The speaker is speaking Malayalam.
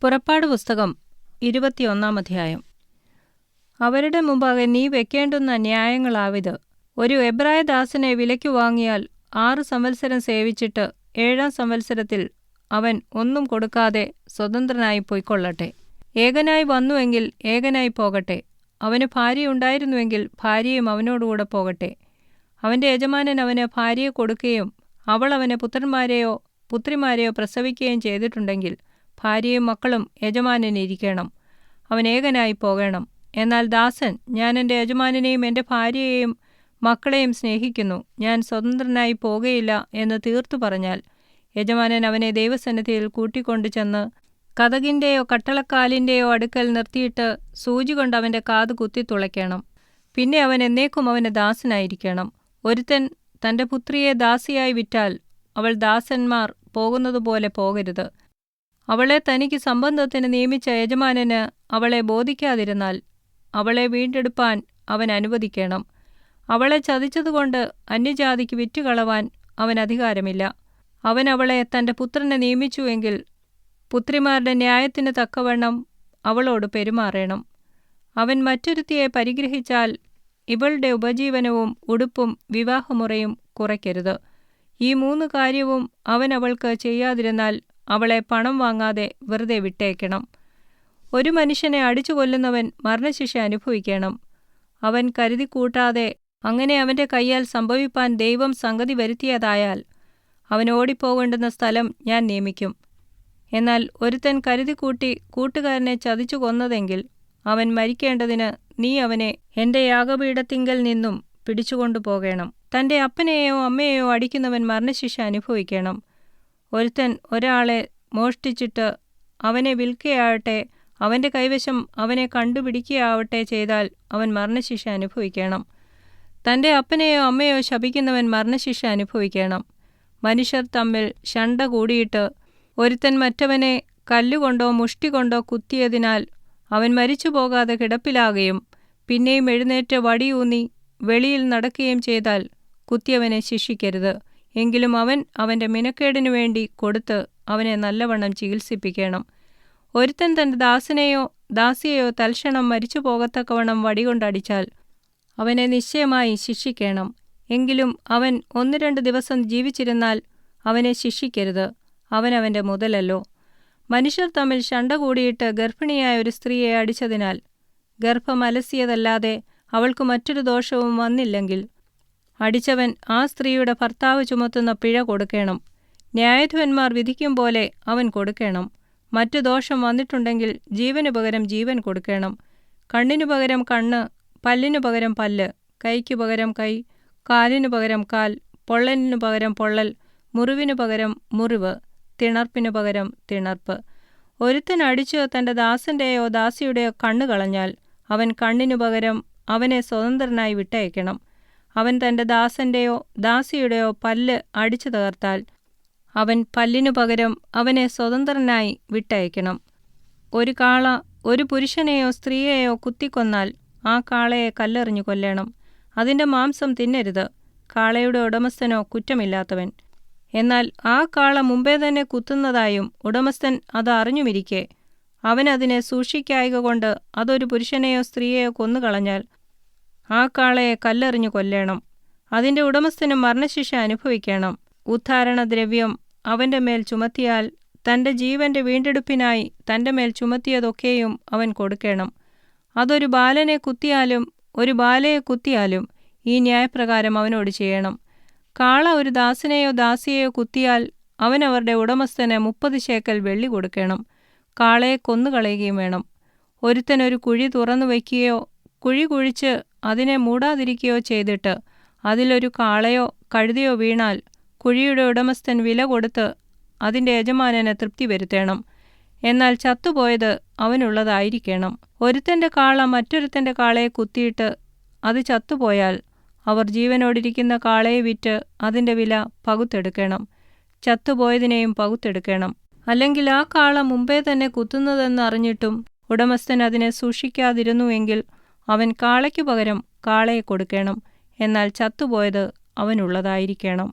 പുറപ്പാട് പുസ്തകം 21 അധ്യായം. അവരുടെ മുമ്പാകെ നീ വെക്കേണ്ടുന്ന ന്യായങ്ങളാവിത്. ഒരു എബ്രായദാസനെ വിലയ്ക്കു വാങ്ങിയാൽ 6 സംവത്സരം സേവിച്ചിട്ട് 7-ാം സംവത്സരത്തിൽ അവൻ ഒന്നും കൊടുക്കാതെ സ്വതന്ത്രനായി പൊയ്ക്കൊള്ളട്ടെ. ഏകനായി വന്നുവെങ്കിൽ ഏകനായി പോകട്ടെ. അവന് ഭാര്യയുണ്ടായിരുന്നുവെങ്കിൽ ഭാര്യയും അവനോടുകൂടെ പോകട്ടെ. അവൻ്റെ യജമാനൻ അവന് ഭാര്യയെ കൊടുക്കുകയും അവൾ അവന് പുത്രന്മാരെയോ പുത്രിമാരെയോ പ്രസവിക്കുകയും ചെയ്തിട്ടുണ്ടെങ്കിൽ ഭാര്യയും മക്കളും യജമാനനിരിക്കണം. അവൻ ഏകനായി പോകണം. എന്നാൽ ദാസൻ, ഞാൻ എൻ്റെ യജമാനനെയും എൻ്റെ ഭാര്യയെയും മക്കളെയും സ്നേഹിക്കുന്നു, ഞാൻ സ്വതന്ത്രനായി പോകുകയില്ല എന്ന് തീർത്തു പറഞ്ഞാൽ യജമാനൻ അവനെ ദൈവസന്നിധിയിൽ കൂട്ടിക്കൊണ്ടു ചെന്ന് കതകിൻ്റെയോ കട്ടളക്കാലിൻ്റെയോ അടുക്കൽ നിർത്തിയിട്ട് സൂചി കൊണ്ട് അവൻ്റെ കാത് കുത്തിത്തുളയ്ക്കണം. പിന്നെ അവൻ എന്നേക്കും അവന് ദാസനായിരിക്കണം. ഒരുത്തൻ തൻ്റെ പുത്രിയെ ദാസിയായി വിറ്റാൽ അവൾ ദാസന്മാർ പോകുന്നതുപോലെ പോകരുത്. അവളെ തനിക്ക് സംബന്ധത്തിന് നിയമിച്ച യജമാനന് അവളെ ബോധിക്കാതിരുന്നാൽ അവളെ വീണ്ടെടുപ്പാൻ അവൻ അനുവദിക്കണം. അവളെ ചതിച്ചതുകൊണ്ട് അന്യജാതിക്ക് വിറ്റുകളവാൻ അവൻ അധികാരമില്ല. അവൻ അവളെ തൻ്റെ പുത്രനെ നിയമിച്ചുവെങ്കിൽ പുത്രിമാരുടെ ന്യായത്തിന് തക്കവണ്ണം അവളോട് പെരുമാറണം. അവൻ മറ്റൊരുത്തിയെ പരിഗ്രഹിച്ചാൽ ഇവളുടെ ഉപജീവനവും ഉടുപ്പും വിവാഹമുറയും കുറയ്ക്കരുത്. ഈ 3 കാര്യവും അവൻ അവൾക്ക് ചെയ്യാതിരുന്നാൽ അവളെ പണം വാങ്ങാതെ വെറുതെ വിട്ടേക്കണം. ഒരു മനുഷ്യനെ അടിച്ചു കൊല്ലുന്നവൻ മരണശിക്ഷ അനുഭവിക്കണം. അവൻ കരുതിക്കൂട്ടാതെ അങ്ങനെ അവൻ്റെ കയ്യാൽ സംഭവിപ്പാൻ ദൈവം സംഗതി വരുത്തിയതായാൽ അവൻ ഓടിപ്പോകേണ്ടുന്ന സ്ഥലം ഞാൻ നിയമിക്കും. എന്നാൽ ഒരുത്തൻ കരുതിക്കൂട്ടി കൂട്ടുകാരനെ ചതിച്ചു കൊന്നതെങ്കിൽ അവൻ മരിക്കേണ്ടതിന് നീ അവനെ എൻ്റെ യാഗപീഠത്തിങ്കൽ നിന്നും പിടിച്ചുകൊണ്ടു പോകണം. തൻ്റെ അപ്പനെയോ അമ്മയെയോ അടിക്കുന്നവൻ മരണശിക്ഷ അനുഭവിക്കണം. ഒരുത്തൻ ഒരാളെ മോഷ്ടിച്ചിട്ട് അവനെ വിൽക്കുകയാവട്ടെ അവൻ്റെ കൈവശം അവനെ കണ്ടുപിടിക്കുകയാവട്ടെ ചെയ്താൽ അവൻ മരണശിക്ഷ അനുഭവിക്കണം. തൻ്റെ അപ്പനെയോ അമ്മയോ ശപിക്കുന്നവൻ മരണശിക്ഷ അനുഭവിക്കണം. മനുഷ്യർ തമ്മിൽ ശണ്ട കൂടിയിട്ട് ഒരുത്തൻ മറ്റവനെ കല്ലുകൊണ്ടോ മുഷ്ടി കൊണ്ടോ കുത്തിയതിനാൽ അവൻ മരിച്ചു പോകാതെ കിടപ്പിലാകുകയും പിന്നെയും എഴുന്നേറ്റ് വടിയൂന്നി വെളിയിൽ നടക്കുകയും ചെയ്താൽ കുത്തിയവനെ ശിക്ഷിക്കരുത്. എങ്കിലും അവൻ അവൻ്റെ മിനക്കേടിനു വേണ്ടി കൊടുത്ത് അവനെ നല്ലവണ്ണം ചികിത്സിപ്പിക്കണം. ഒരുത്തൻ തൻ്റെ ദാസനെയോ ദാസിയെയോ തൽക്ഷണം മരിച്ചു പോകത്തക്കവണ്ണം വടികൊണ്ടടിച്ചാൽ അവനെ നിശ്ചയമായി ശിക്ഷിക്കണം. എങ്കിലും അവൻ 1-2 ദിവസം ജീവിച്ചിരുന്നാൽ അവനെ ശിക്ഷിക്കരുത്. അവൻ അവൻ്റെ മുതലല്ലോ. മനുഷ്യർ തമ്മിൽ ശണ്ട കൂടിയിട്ട് ഗർഭിണിയായ ഒരു സ്ത്രീയെ അടിച്ചതിനാൽ ഗർഭം അലസിയതല്ലാതെ അവൾക്ക് മറ്റൊരു ദോഷവും വന്നില്ലെങ്കിൽ അടിച്ചവൻ ആ സ്ത്രീയുടെ ഭർത്താവ് ചുമത്തുന്ന പിഴ കൊടുക്കണം. ന്യായാധിപന്മാർ വിധിക്കും പോലെ അവൻ കൊടുക്കണം. മറ്റു ദോഷം വന്നിട്ടുണ്ടെങ്കിൽ ജീവനു പകരം ജീവൻ കൊടുക്കണം. കണ്ണിനു പകരം കണ്ണ്, പല്ലിനു പകരം പല്ല്, കൈക്കു പകരം കൈ, കാലിനു പകരം കാൽ, പൊള്ളലിനു പകരം പൊള്ളൽ, മുറിവിനു പകരം മുറിവ്, തിണർപ്പിനു പകരം തിണർപ്പ്. ഒരുത്തൻ അടിച്ച് തൻ്റെ ദാസൻ്റെയോ ദാസിയുടെയോ കണ്ണ് കളഞ്ഞാൽ അവൻ കണ്ണിനു പകരം അവനെ സ്വതന്ത്രനായി വിട്ടയക്കണം. അവൻ തൻ്റെ ദാസൻ്റെയോ ദാസിയുടെയോ പല്ല് അടിച്ചു തകർത്താൽ അവൻ പല്ലിനു പകരം അവനെ സ്വതന്ത്രനായി വിട്ടയക്കണം. ഒരു കാള ഒരു പുരുഷനെയോ സ്ത്രീയെയോ കുത്തിക്കൊന്നാൽ ആ കാളയെ കല്ലെറിഞ്ഞു കൊല്ലണം. അതിൻ്റെ മാംസം തിന്നരുത്. കാളയുടെ ഉടമസ്ഥനോ കുറ്റമില്ലാത്തവൻ. എന്നാൽ ആ കാള മുമ്പേ തന്നെ കുത്തുന്നതായും ഉടമസ്ഥൻ അത് അറിഞ്ഞുമിരിക്കെ അവൻ അതിനെ സൂക്ഷിക്കായ്ക കൊണ്ട് അതൊരു പുരുഷനെയോ സ്ത്രീയെയോ കൊന്നുകളഞ്ഞാൽ ആ കാളയെ കല്ലെറിഞ്ഞു കൊല്ലണം. അതിൻ്റെ ഉടമസ്ഥന് മരണശിക്ഷ അനുഭവിക്കണം. ഉദ്ധാരണദ്രവ്യം അവൻ്റെ മേൽ ചുമത്തിയാൽ തൻ്റെ ജീവൻ്റെ വീണ്ടെടുപ്പിനായി തൻ്റെ മേൽ ചുമത്തിയതൊക്കെയും അവൻ കൊടുക്കണം. അതൊരു ബാലനെ കുത്തിയാലും ഒരു ബാലയെ കുത്തിയാലും ഈ ന്യായപ്രകാരം അവനോട് ചെയ്യണം. കാള ഒരു ദാസനെയോ ദാസിയെയോ കുത്തിയാൽ അവൻ അവരുടെ ഉടമസ്ഥന് 30 ശേക്കൽ വെള്ളി കൊടുക്കണം. കാളയെ കൊന്നുകളയുകയും വേണം. ഒരുത്തൻ ഒരു കുഴി തുറന്നു വയ്ക്കുകയോ കുഴി കുഴിച്ച് അതിനെ മൂടാതിരിക്കുകയോ ചെയ്തിട്ട് അതിലൊരു കാളയോ കഴുതയോ വീണാൽ കുഴിയുടെ ഉടമസ്ഥൻ വില കൊടുത്ത് അതിൻ്റെ യജമാനന് തൃപ്തി വരുത്തണം. എന്നാൽ ചത്തുപോയത് അവനുള്ളതായിരിക്കണം. ഒരുത്തൻ്റെ കാള മറ്റൊരുത്തൻ്റെ കാളയെ കുത്തിയിട്ട് അത് ചത്തുപോയാൽ അവർ ജീവനോടിരിക്കുന്ന കാളയെ വിറ്റ് അതിൻ്റെ വില പകുത്തെടുക്കണം. ചത്തുപോയതിനെയും പകുത്തെടുക്കണം. അല്ലെങ്കിൽ ആ കാള മുമ്പേ തന്നെ കുത്തുന്നതെന്ന് അറിഞ്ഞിട്ടും ഉടമസ്ഥൻ അതിനെ സൂക്ഷിക്കാതിരുന്നുവെങ്കിൽ അവൻ കാളയ്ക്കു പകരം കാളയെ കൊടുക്കണം. എന്നാൽ ചത്തുപോയത് അവനുള്ളതായിരിക്കണം.